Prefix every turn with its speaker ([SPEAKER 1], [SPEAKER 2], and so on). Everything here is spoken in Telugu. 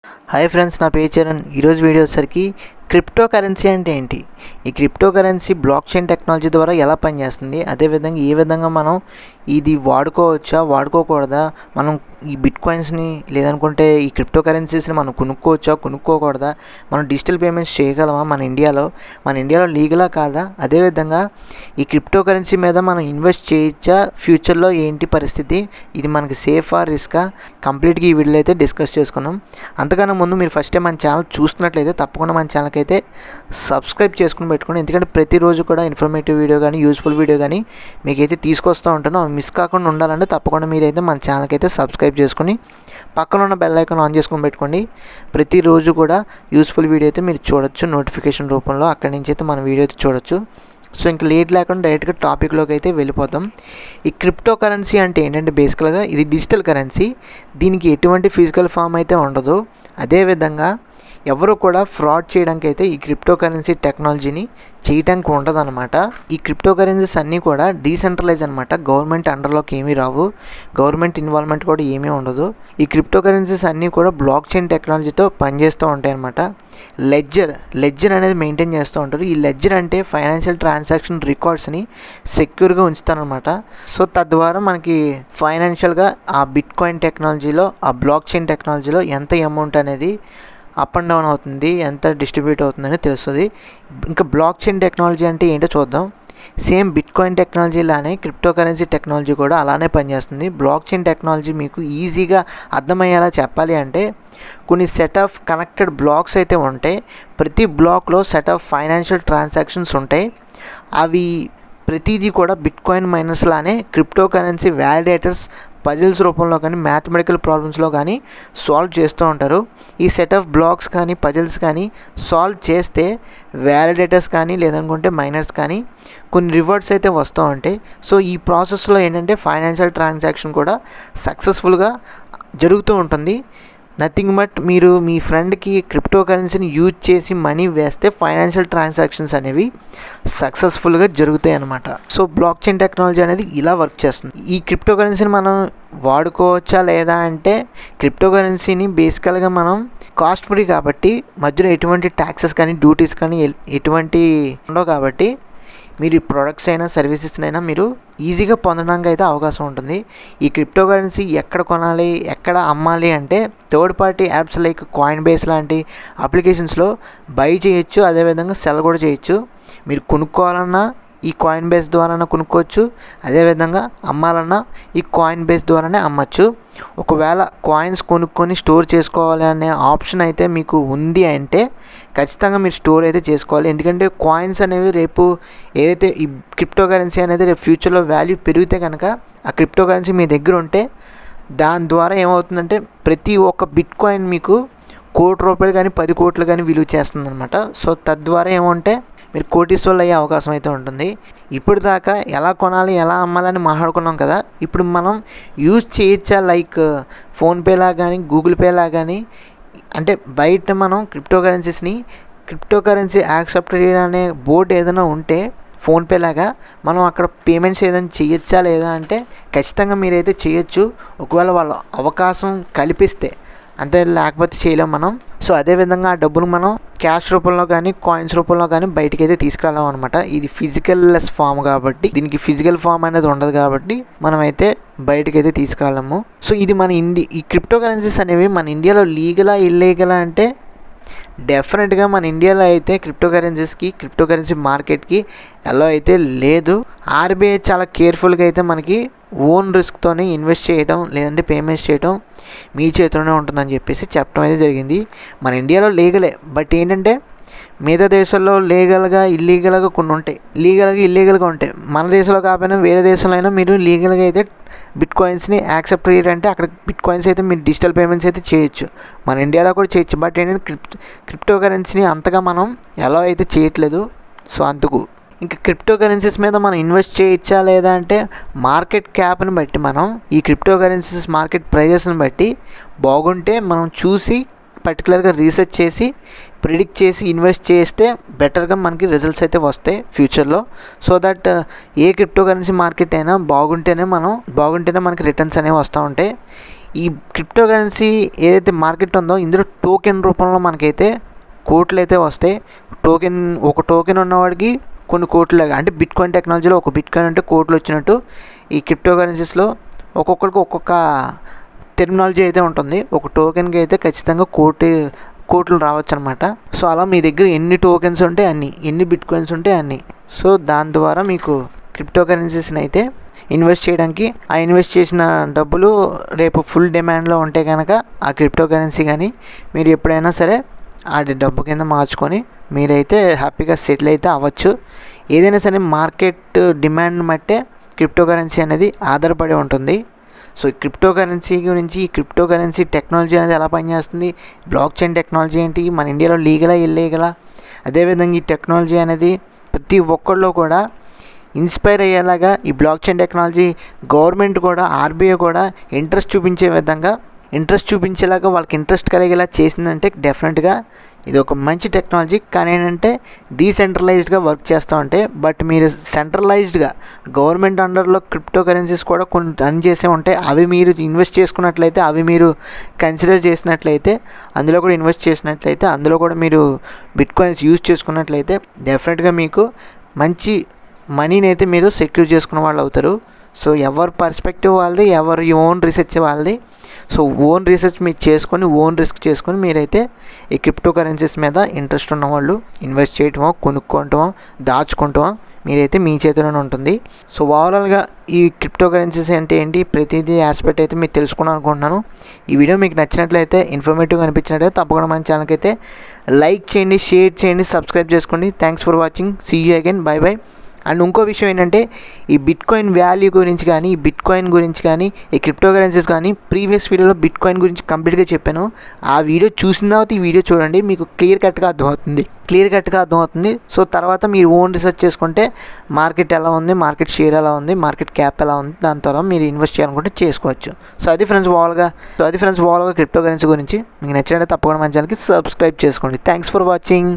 [SPEAKER 1] హాయ్ ఫ్రెండ్స్, నా పేరు చరణ్. ఈరోజు వీడియో వచ్చేసరికి క్రిప్టో కరెన్సీ అంటే ఏంటి, ఈ crypto currency block chain technology ద్వారా ఎలా పనిచేస్తుంది, అదేవిధంగా ఏ విధంగా మనం ఇది వాడుకోవచ్చా వాడుకోకూడదా, మనం ఈ బిట్ కాయిన్స్ని లేదనుకుంటే ఈ క్రిప్టో కరెన్సీస్ని మనం కొనుక్కోవచ్చా కొనుక్కోకూడదా, మనం డిజిటల్ పేమెంట్స్ చేయగలమా మన ఇండియాలో లీగలా కాదా, అదేవిధంగా ఈ క్రిప్టో కరెన్సీ మీద మనం ఇన్వెస్ట్ చేయొచ్చా, ఫ్యూచర్లో ఏంటి పరిస్థితి, ఇది మనకి సేఫా రిస్కా, కంప్లీట్గా ఈ వీడియోలో అయితే డిస్కస్ చేసుకున్నాం. అంతకన్నా ముందు మీరు ఫస్ట్ టైం మన ఛానల్ చూస్తున్నట్లయితే తప్పకుండా మన ఛానల్కి అయితే సబ్స్క్రైబ్ చేసుకుని పెట్టుకోండి. ఎందుకంటే ప్రతిరోజు కూడా ఇన్ఫర్మేటివ్ వీడియో కానీ యూస్ఫుల్ వీడియో కానీ మీకైతే తీసుకొస్తూ ఉంటాను. అవి మిస్ కాకుండా ఉండాలంటే తప్పకుండా మీరైతే మన ఛానల్కి అయితే సబ్స్క్రైబ్ చేసుకుని పక్కన ఉన్న బెల్ ఐకాన్ ఆన్ చేసుకొని పెట్టుకోండి. ప్రతిరోజు కూడా యూస్ఫుల్ వీడియో అయితే మీరు చూడొచ్చు నోటిఫికేషన్ రూపంలో. అక్కడి నుంచి అయితే మన వీడియో అయితే చూడొచ్చు. సో ఇంక లేట్ లేకుండా డైరెక్ట్గా టాపిక్లోకి అయితే వెళ్ళిపోతాం. ఈ క్రిప్టో కరెన్సీ అంటే ఏంటంటే బేసికల్గా ఇది డిజిటల్ కరెన్సీ. దీనికి ఎటువంటి ఫిజికల్ ఫామ్ అయితే ఉండదు. అదేవిధంగా ఎవరు కూడా ఫ్రాడ్ చేయడానికి అయితే ఈ క్రిప్టో కరెన్సీ టెక్నాలజీని చేయడానికి ఉండదు అనమాట. ఈ క్రిప్టో కరెన్సీస్ అన్నీ కూడా డీసెంట్రలైజ్ అనమాట. గవర్నమెంట్ అండర్లోకి ఏమీ రావు, గవర్నమెంట్ ఇన్వాల్వ్మెంట్ కూడా ఏమీ ఉండదు. ఈ క్రిప్టో కరెన్సీస్ అన్నీ కూడా బ్లాక్ చైన్ టెక్నాలజీతో పనిచేస్తూ ఉంటాయి అనమాట. లెడ్జర్ అనేది మెయింటైన్ చేస్తూ ఉంటారు. ఈ లెడ్జర్ అంటే ఫైనాన్షియల్ ట్రాన్సాక్షన్ రికార్డ్స్ని సెక్యూర్గా ఉంచుతారనమాట. సో తద్వారా మనకి ఫైనాన్షియల్గా ఆ బిట్ కాయిన్ టెక్నాలజీలో, ఆ బ్లాక్ చైన్ టెక్నాలజీలో ఎంత అమౌంట్ అనేది అప్ అండ్ డౌన్ అవుతుంది, ఎంత డిస్ట్రిబ్యూట్ అవుతుందని తెలుస్తుంది. ఇంకా బ్లాక్ చైన్ టెక్నాలజీ అంటే ఏంటో చూద్దాం. సేమ్ బిట్ కాయిన్ టెక్నాలజీ లానే క్రిప్టో కరెన్సీ టెక్నాలజీ కూడా అలానే పనిచేస్తుంది. బ్లాక్ చైన్ టెక్నాలజీ మీకు ఈజీగా అర్థమయ్యేలా చెప్పాలి అంటే కొన్ని సెట్ ఆఫ్ కనెక్టెడ్ బ్లాక్స్ అయితే ఉంటాయి. ప్రతి బ్లాక్లో సెట్ ఆఫ్ ఫైనాన్షియల్ ట్రాన్సాక్షన్స్ ఉంటాయి. అవి ప్రతిదీ కూడా బిట్ కాయిన్ మైనర్స్ లానే క్రిప్టో కరెన్సీ వ్యాలిడేటర్స్ పజిల్స్ రూపంలో కానీ మ్యాథమెటికల్ ప్రాబ్లమ్స్లో కానీ సాల్వ్ చేస్తూ ఉంటారు. ఈ సెట్ ఆఫ్ బ్లాక్స్ కానీ పజిల్స్ కానీ సాల్వ్ చేస్తే వ్యాలిడేటర్స్ కానీ లేదనుకుంటే మైనర్స్ కానీ కొన్ని రివార్డ్స్ అయితే వస్తూ ఉంటాయి. సో ఈ ప్రాసెస్లో ఏంటంటే ఫైనాన్షియల్ ట్రాన్సాక్షన్ కూడా సక్సెస్ఫుల్గా జరుగుతూ ఉంటుంది. నథింగ్ బట్ మీరు మీ ఫ్రెండ్కి క్రిప్టో కరెన్సీని యూజ్ చేసి మనీ వేస్తే ఫైనాన్షియల్ ట్రాన్సాక్షన్స్ అనేవి సక్సెస్ఫుల్గా జరుగుతాయి అన్నమాట. సో బ్లాక్ చైన్ టెక్నాలజీ అనేది ఇలా వర్క్ చేస్తుంది. ఈ క్రిప్టో కరెన్సీని మనం వాడుకోవచ్చా లేదా అంటే క్రిప్టో కరెన్సీని బేసికల్గా మనం కాస్ట్ ఫ్రీ కాబట్టి మధ్యలో ఎటువంటి ట్యాక్సెస్ కానీ డ్యూటీస్ కానీ ఎటువంటి ఉండవు కాబట్టి మీరు ఈ ప్రొడక్ట్స్ అయినా సర్వీసెస్ అయినా మీరు ఈజీగా పొందడానికి అయితే అవకాశం ఉంటుంది. ఈ క్రిప్టో కరెన్సీ ఎక్కడ కొనాలి ఎక్కడ అమ్మాలి అంటే third party apps like coin base లాంటి అప్లికేషన్స్లో బై చేయొచ్చు, అదేవిధంగా సెల్ కూడా చేయొచ్చు. మీరు కొనుక్కోవాలన్నా ఈ కాయిన్ బేస్ ద్వారానే కొనుక్కోవచ్చు, అదేవిధంగా అమ్మాలన్నా ఈ కాయిన్ బేస్ ద్వారానే అమ్మచ్చు. ఒకవేళ కాయిన్స్ కొనుక్కొని స్టోర్ చేసుకోవాలి అనే ఆప్షన్ అయితే మీకు ఉంది అంటే ఖచ్చితంగా మీరు స్టోర్ అయితే చేసుకోవాలి. ఎందుకంటే కాయిన్స్ అనేవి రేపు ఏదైతే ఈ క్రిప్టో కరెన్సీ అనేది రేపు ఫ్యూచర్లో వాల్యూ పెరిగితే కనుక ఆ క్రిప్టో కరెన్సీ మీ దగ్గర ఉంటే దాని ద్వారా ఏమవుతుందంటే ప్రతి ఒక్క బిట్ కాయిన్ మీకు ₹1,00,00,000 కానీ 10 కోట్లు కానీ విలువ చేస్తుంది అనమాట. సో తద్వారా ఏమంటే మీరు కోటీశ్వర్లు అయ్యే అవకాశం అయితే ఉంటుంది. ఇప్పుడు దాకా ఎలా కొనాలి ఎలా అమ్మాలని మాట్లాడుకున్నాం కదా, ఇప్పుడు మనం యూజ్ చేయొచ్చా లైక్ ఫోన్పేలా కానీ గూగుల్ పేలా కానీ, అంటే బయట మనం క్రిప్టో కరెన్సీ యాక్సెప్టెడ్ అనే బోర్డు ఏదైనా ఉంటే ఫోన్పే లాగా మనం అక్కడ పేమెంట్స్ ఏదైనా చేయొచ్చా లేదా అంటే ఖచ్చితంగా మీరైతే చేయొచ్చు, ఒకవేళ వాళ్ళు అవకాశం కల్పిస్తే. అంతే, లేకపోతే చేయలేం మనం. సో అదేవిధంగా ఆ డబ్బును మనం క్యాష్ రూపంలో కానీ కాయిన్స్ రూపంలో కానీ బయటికి అయితే తీసుకురాలేం అనమాట. ఇది ఫిజికల్ లెస్ ఫామ్ కాబట్టి, దీనికి ఫిజికల్ ఫామ్ అనేది ఉండదు కాబట్టి మనం అయితే బయటకు అయితే తీసుకురాలేము. సో ఇది మన ఈ క్రిప్టో కరెన్సీస్ అనేవి మన ఇండియాలో లీగలా ఇల్లీగలా అంటే డెఫినెట్గా మన ఇండియాలో అయితే క్రిప్టో కరెన్సీ మార్కెట్కి ఎలా అయితే లేదు. ఆర్బీఐ చాలా కేర్ఫుల్గా అయితే మనకి ఓన్ రిస్క్తోనే ఇన్వెస్ట్ చేయడం లేదంటే పేమెంట్స్ చేయడం మీ చేతిలోనే ఉంటుందని చెప్పేసి చెప్పడం అయితే జరిగింది. మన ఇండియాలో లీగలే, బట్ ఏంటంటే మిగతా దేశాల్లో లీగల్గా ఇల్లీగల్గా కొన్ని ఉంటాయి, ఇల్లీగల్గా ఉంటాయి. మన దేశంలో కాకపోయినా వేరే దేశంలో అయినా మీరు లీగల్గా అయితే బిట్ కాయిన్స్ని యాక్సెప్ట్ చేయాలంటే అక్కడ బిట్ కాయిన్స్ అయితే మీరు డిజిటల్ పేమెంట్స్ అయితే చేయొచ్చు, మన ఇండియాలో కూడా చేయొచ్చు. బట్ ఏంటంటే క్రిప్టో కరెన్సీని అంతగా మనం ఎలా అయితే చేయట్లేదు. సో అందుకు ఇంకా క్రిప్టో కరెన్సీస్ మీద మనం ఇన్వెస్ట్ చేయొచ్చా లేదా అంటే మార్కెట్ క్యాప్ని బట్టి మనం ఈ క్రిప్టో కరెన్సీస్ మార్కెట్ ప్రైజెస్ని బట్టి బాగుంటే మనం చూసి పర్టికులర్గా రీసెర్చ్ చేసి ప్రిడిక్ట్ చేసి ఇన్వెస్ట్ చేస్తే బెటర్గా మనకి రిజల్ట్స్ అయితే వస్తాయి ఫ్యూచర్లో. So that A crypto currency market అయినా బాగుంటేనే మనకి రిటర్న్స్ అనేవి వస్తూ ఉంటాయి. ఈ క్రిప్టో కరెన్సీ ఏదైతే మార్కెట్ ఉందో ఇందులో టోకెన్ రూపంలో మనకైతే కోట్లు అయితే వస్తాయి. ఒక టోకెన్ ఉన్నవాడికి కొన్ని కోట్లు, అంటే బిట్కాయిన్ టెక్నాలజీలో ఒక బిట్కాయిన్ అంటే కోట్లు వచ్చినట్టు ఈ క్రిప్టో కరెన్సీస్లో ఒక్కొక్కరికి ఒక్కొక్క టెర్మినాలజీ అయితే ఉంటుంది. ఒక టోకెన్కి అయితే ఖచ్చితంగా కోట్లు రావచ్చు అనమాట. సో అలా మీ దగ్గర ఎన్ని టోకెన్స్ ఉంటే అన్ని, ఎన్ని బిట్కాయిన్స్ ఉంటే అన్ని. సో దాని ద్వారా మీకు క్రిప్టో కరెన్సీస్ని అయితే ఇన్వెస్ట్ చేయడానికి, ఆ ఇన్వెస్ట్ చేసిన డబ్బులు రేపు ఫుల్ డిమాండ్లో ఉంటే కనుక ఆ క్రిప్టో కరెన్సీ కానీ మీరు ఎప్పుడైనా సరే ఆ డబ్బు కింద మార్చుకొని మీరైతే హ్యాపీగా సెటిల్ అయితే అవ్వచ్చు. ఏదైనా సరే మార్కెట్ డిమాండ్ బట్టే క్రిప్టో కరెన్సీ అనేది ఆధారపడి ఉంటుంది. సో ఈ క్రిప్టో కరెన్సీ టెక్నాలజీ అనేది ఎలా పనిచేస్తుంది, బ్లాక్ చైన్ టెక్నాలజీ ఏంటి, మన ఇండియాలో లీగలా ఇల్లీగలా, అదేవిధంగా ఈ టెక్నాలజీ అనేది ప్రతి ఒక్కళ్ళు కూడా ఇన్స్పైర్ అయ్యేలాగా ఈ బ్లాక్ చైన్ టెక్నాలజీ గవర్నమెంట్ కూడా, ఆర్బీఐ కూడా ఇంట్రెస్ట్ చూపించేలాగా వాళ్ళకి ఇంట్రెస్ట్ కలిగేలా చేసిందంటే డెఫినెట్గా ఇది ఒక మంచి టెక్నాలజీ. కానీ ఏంటంటే డీసెంట్రలైజ్డ్గా వర్క్ చేస్తూ ఉంటే, బట్ మీరు సెంట్రలైజ్డ్గా గవర్నమెంట్ అండర్లో క్రిప్టో కరెన్సీస్ కూడా కొన్ని రన్ చేసే ఉంటాయి. అవి మీరు ఇన్వెస్ట్ చేసుకున్నట్లయితే, అవి మీరు కన్సిడర్ చేసినట్లయితే, అందులో కూడా ఇన్వెస్ట్ చేసినట్లయితే, అందులో కూడా మీరు బిట్కాయిన్స్ యూజ్ చేసుకున్నట్లయితే డెఫినెట్గా మీకు మంచి మనీని అయితే మీరు సెక్యూర్ చేసుకున్న వాళ్ళు అవుతారు. సో ఎవరి పర్స్పెక్టివ్ వాళ్ళది, ఎవరి ఓన్ రీసెర్చ్ వాళ్ళది. సో ఓన్ రీసెర్చ్ మీరు చేసుకొని, ఓన్ రిస్క్ చేసుకొని మీరైతే ఈ క్రిప్టో కరెన్సీస్ మీద ఇంట్రెస్ట్ ఉన్నవాళ్ళు ఇన్వెస్ట్ చేయటమో, కొనుక్కోవటమో, దాచుకుంటామో మీరైతే మీ చేతిలోనే ఉంటుంది. సో ఓవరాల్గా ఈ క్రిప్టో కరెన్సీస్ అంటే ఏంటి, ప్రతిదీ ఆస్పెక్ట్ అయితే మీరు తెలుసుకున్నాను అనుకుంటున్నాను. ఈ వీడియో మీకు నచ్చినట్లయితే, ఇన్ఫర్మేటివ్గా అనిపించినట్లయితే తప్పకుండా మన ఛానల్కి అయితే లైక్ చేయండి, షేర్ చేయండి, సబ్స్క్రైబ్ చేసుకోండి. Thanks for watching. See you again. Bye bye. And ఇంకో విషయం ఏంటంటే, ఈ బిట్కాయిన్ వాల్యూ గురించి కానీ, ఈ బిట్కాయిన్ గురించి కానీ, ఈ క్రిప్టో కరెన్సీస్ కానీ ప్రీవియస్ వీడియోలో బిట్కాయిన్ గురించి కంప్లీట్గా చెప్పాను. ఆ వీడియో చూసిన తర్వాత ఈ వీడియో చూడండి, మీకు క్లియర్ కట్గా అర్థమవుతుంది. సో తర్వాత మీరు ఓన్ రీసెర్చ్ చేసుకుంటే మార్కెట్ ఎలా ఉంది, మార్కెట్ షేర్ ఎలా ఉంది, మార్కెట్ క్యాప్ ఎలా ఉంది, దాని తర్వాత మీరు ఇన్వెస్ట్ చేయాలనుకుంటే చేసుకోవచ్చు. సో అది ఫ్రెండ్స్ ఓవరాల్గా క్రిప్టో కరెన్సీ గురించి. మీకు నచ్చినట్లయితే తప్పకుండా మన ఛానల్కి సబ్స్క్రైబ్ చేసుకోండి. Thanks for watching.